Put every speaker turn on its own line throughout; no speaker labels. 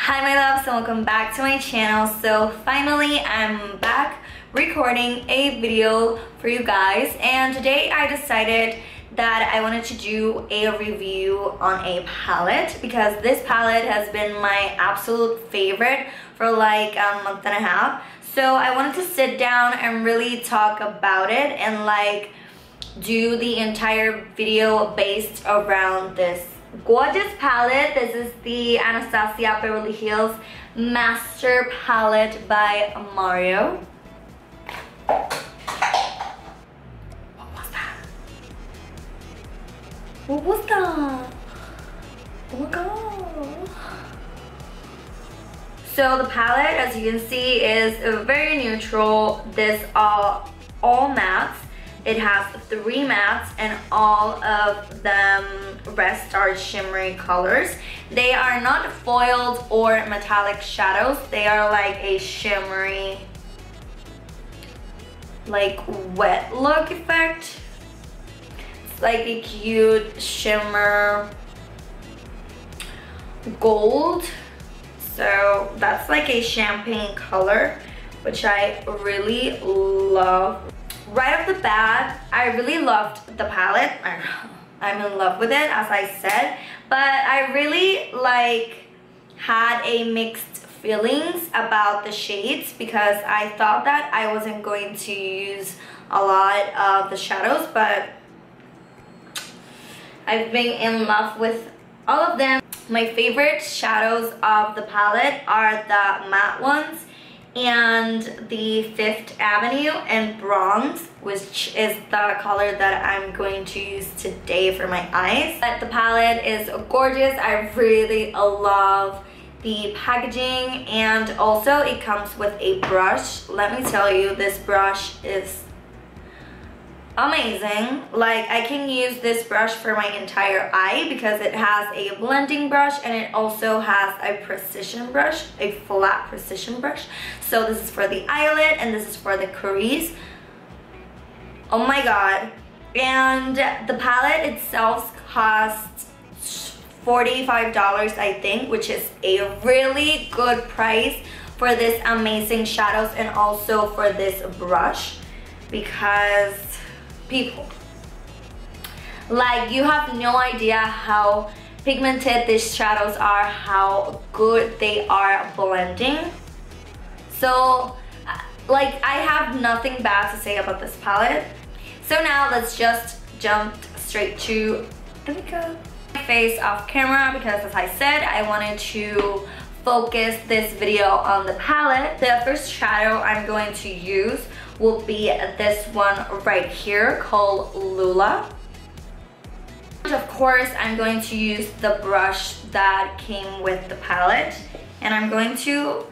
Hi my loves, and welcome back to my channel. So finally I'm back recording a video for you guys, and today I decided that I wanted to do a review on a palette because this palette has been my absolute favorite for like a month and a half. So I wanted to sit down and really talk about it and like do the entire video based around this gorgeous palette. This is the Anastasia Beverly Hills Master Palette by Mario. What was that? What was that? Oh my god. So the palette, as you can see, is very neutral. This are all mattes. It has 3 mattes and all of them rest are shimmery colors. They are not foiled or metallic shadows. They are like a shimmery, like wet look effect. It's like a cute shimmer gold. So that's like a champagne color, which I really love. Right off the bat, I really loved the palette. I'm in love with it, as I said, but I really like had a mixed feelings about the shades because I thought that I wasn't going to use a lot of the shadows, but I've been in love with all of them. My favorite shadows of the palette are the matte ones and the Fifth Avenue and Bronze, which is the color that I'm going to use today for my eyes. But the palette is gorgeous. I really love the packaging, and also it comes with a brush. Let me tell you, this brush is amazing. Like, I can use this brush for my entire eye because it has a blending brush and it also has a precision brush, a flat precision brush. So this is for the eyelid and this is for the crease. Oh my god. And the palette itself costs $45, I think, which is a really good price for this amazing shadows and also for this brush, because people, like, you have no idea how pigmented these shadows are, how good they are blending. So like, I have nothing bad to say about this palette. So now let's just jump straight to the makeup. My face off camera because, as I said, I wanted to focus this video on the palette. The first shadow I'm going to use will be this one right here called Lula. Of course, I'm going to use the brush that came with the palette, and I'm going to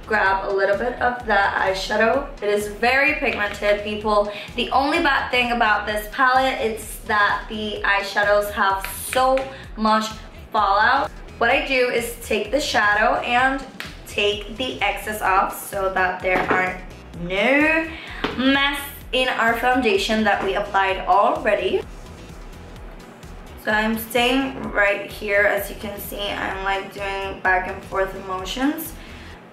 grab a little bit of the eyeshadow. It is very pigmented, people. The only bad thing about this palette is that the eyeshadows have so much fallout. What I do is take the shadow and take the excess off so that there aren't no mess in our foundation that we applied already. So I'm staying right here. As you can see, I'm like doing back and forth motions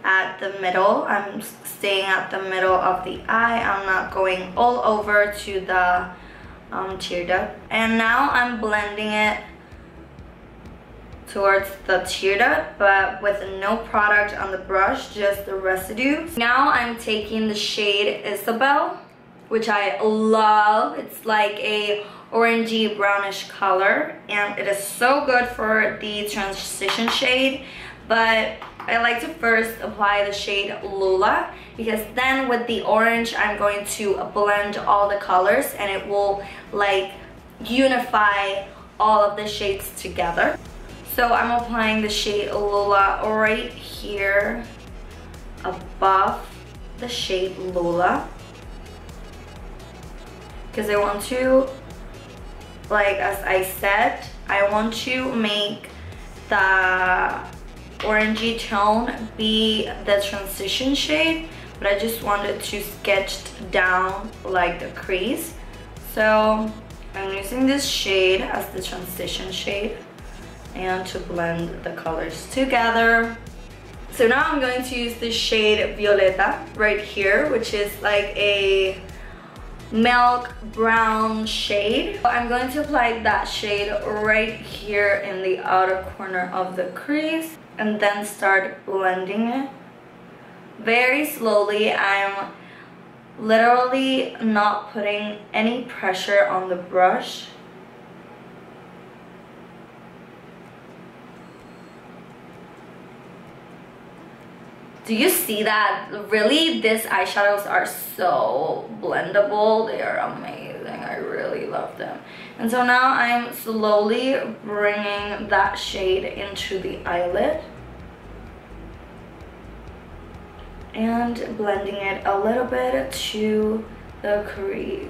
at the middle. I'm staying at the middle of the eye. I'm not going all over to the tear duct. And now I'm blending it towards the tear duct, but with no product on the brush, just the residue. Now I'm taking the shade Isabel, which I love. It's like a orangey brownish color, and it is so good for the transition shade, but I like to first apply the shade Lula because then with the orange I'm going to blend all the colors and it will like unify all of the shades together. So I'm applying the shade Lula right here above the shade Lula because I want to, like, as I said, I want to make the orangey tone be the transition shade, but I just wanted to sketch down like the crease. So I'm using this shade as the transition shade. and to blend the colors together. So now I'm going to use the shade Violeta right here, which is like a milk brown shade. I'm going to apply that shade right here in the outer corner of the crease and then start blending it very slowly. I'm literally not putting any pressure on the brush. Do you see that? Really, these eyeshadows are so blendable. They are amazing. I really love them. And so now I'm slowly bringing that shade into the eyelid and blending it a little bit to the crease.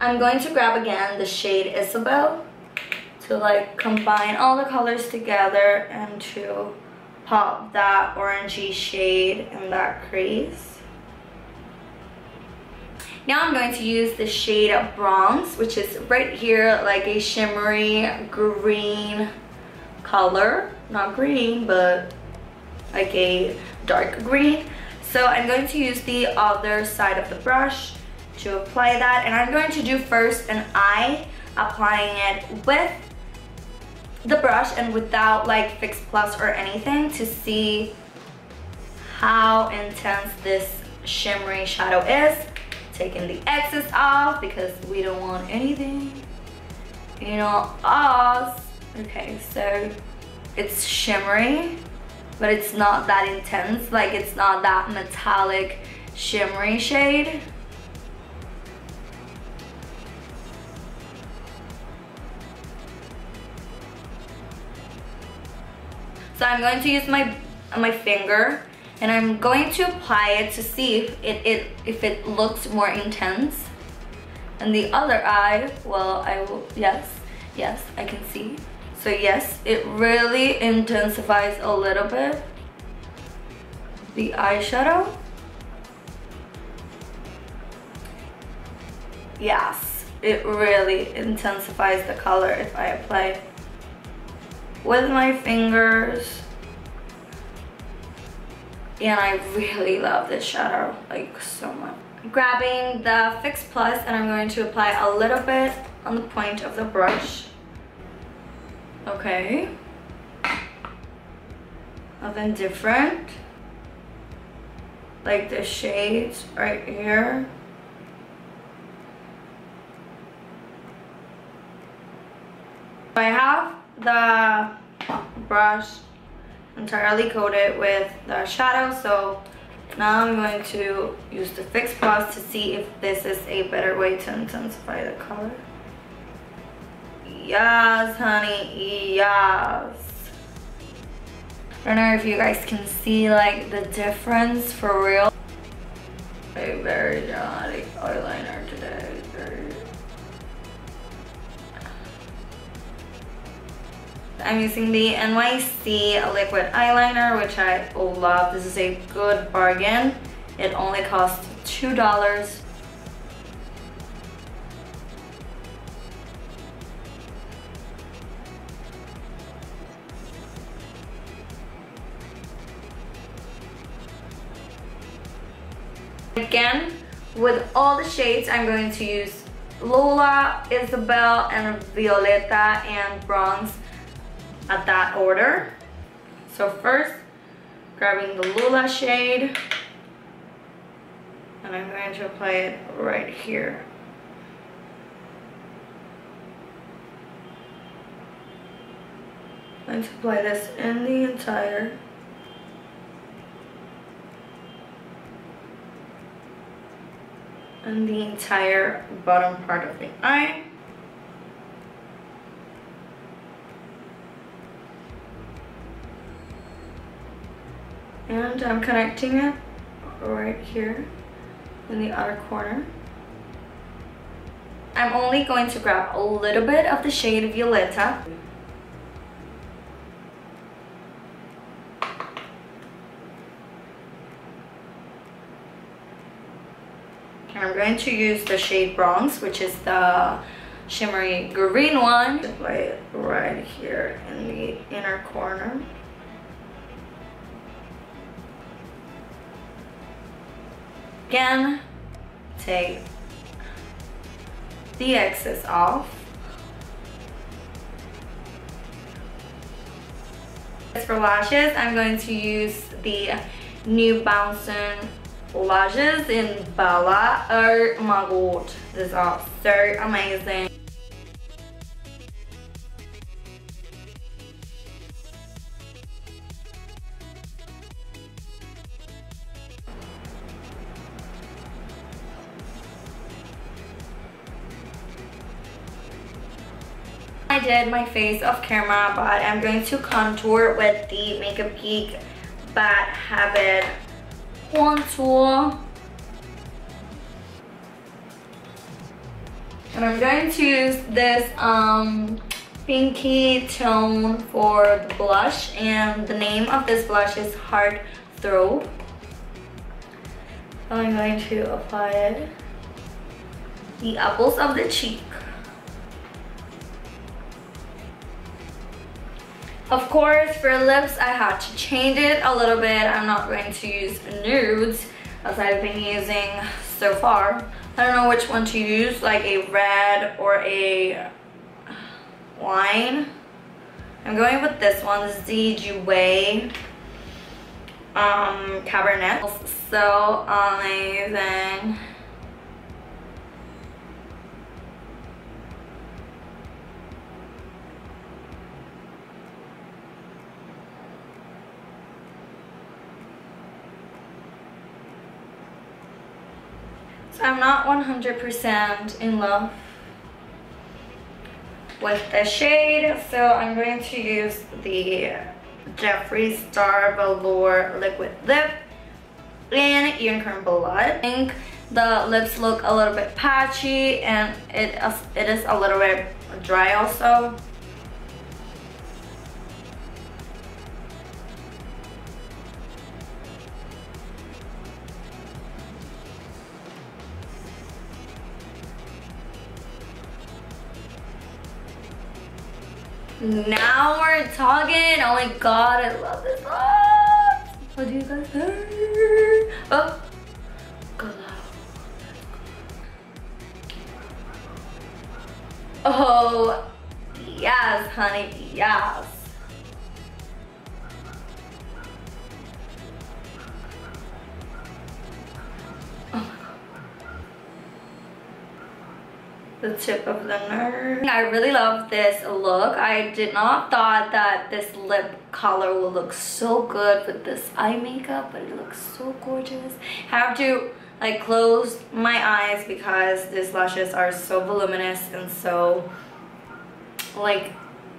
I'm going to grab again the shade Isabel to like combine all the colors together and to pop that orangey shade in that crease. Now I'm going to use the shade Bronze, which is right here, like a shimmery green color. Not green, but like a dark green. So I'm going to use the other side of the brush to apply that. And I'm going to do first an eye, applying it with the brush and without like Fix Plus or anything to see how intense this shimmery shadow is. Taking the excess off because we don't want anything, you know, us. Okay, so it's shimmery, but it's not that intense. Like, it's not that metallic shimmery shade. So I'm going to use my finger and I'm going to apply it to see if it looks more intense. And the other eye, well, I will, yes, I can see. So yes, it really intensifies a little bit the eyeshadow. Yes, it really intensifies the color if I apply it with my fingers. And I really love this shadow, like, so much. Grabbing the Fix Plus and I'm going to apply a little bit on the point of the brush. Okay. Nothing different. Like the shades right here. I have the brush entirely coated with the shadow, so now I'm going to use the Fix Plus to see if this is a better way to intensify the color. Yes, honey, yes. I don't know if you guys can see like the difference for real. A very dramatic eyeliner today. I'm using the NYC liquid eyeliner, which I love. This is a good bargain. It only costs $2. Again, with all the shades, I'm going to use Lola, Isabel, and Violeta, and Bronze at that order. So first, grabbing the Lola shade, and I'm going to apply it right here. I'm going to apply this in the entire bottom part of the eye. And I'm connecting it right here in the outer corner. I'm only going to grab a little bit of the shade Violeta. And I'm going to use the shade Bronze, which is the shimmery green one. Apply it right here in the inner corner. Again, take the excess off. As for lashes, I'm going to use the New Bouncing lashes in Bella. Oh my god, these are so amazing. I did my face off camera, but I'm going to contour with the Makeup Geek Bad Habit contour. And I'm going to use this pinky tone for the blush, and the name of this blush is Throb. So I'm going to apply it the apples of the cheek. Of course, for lips, I had to change it a little bit. I'm not going to use nudes as I've been using so far. I don't know which one to use, like a red or a wine. I'm going with this one. This is the Jouer Cabernet. So amazing. So I'm not 100% in love with the shade, so I'm going to use the Jeffree Star Velour Liquid Lip in Unicorn Blood. I think the lips look a little bit patchy, and it is a little bit dry also. Now we're talking. Oh my god, I love this look. What do you guys think? Oh, god. Oh, yes, honey, yes. The tip of the nose. I really love this look. I did not thought that this lip color will look so good with this eye makeup, but it looks so gorgeous. I have to like close my eyes because these lashes are so voluminous and so like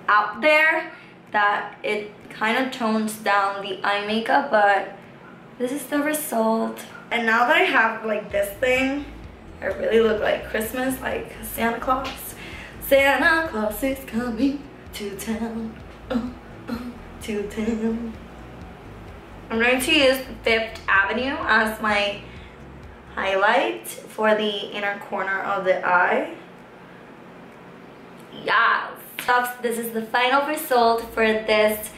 out there that it kind of tones down the eye makeup, but this is the result. And now that I have like this thing, I really look like Christmas, like Santa Claus. Santa Claus is coming to town, to town. I'm going to use Fifth Avenue as my highlight for the inner corner of the eye. Yes. This is the final result for this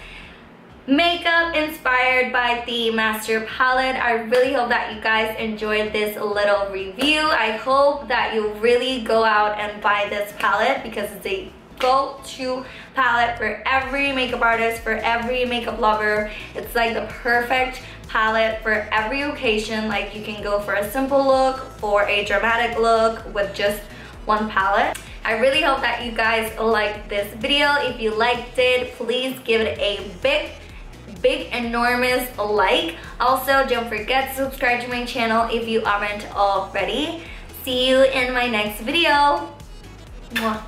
makeup inspired by the Master Palette. I really hope that you guys enjoyed this little review. I hope that you really go out and buy this palette because it's a go-to palette for every makeup artist, for every makeup lover. It's like the perfect palette for every occasion. Like you can go for a simple look, for a dramatic look with just one palette. I really hope that you guys liked this video. If you liked it, please give it a big enormous like. Also, don't forget to subscribe to my channel if you aren't already. See you in my next video. Mwah.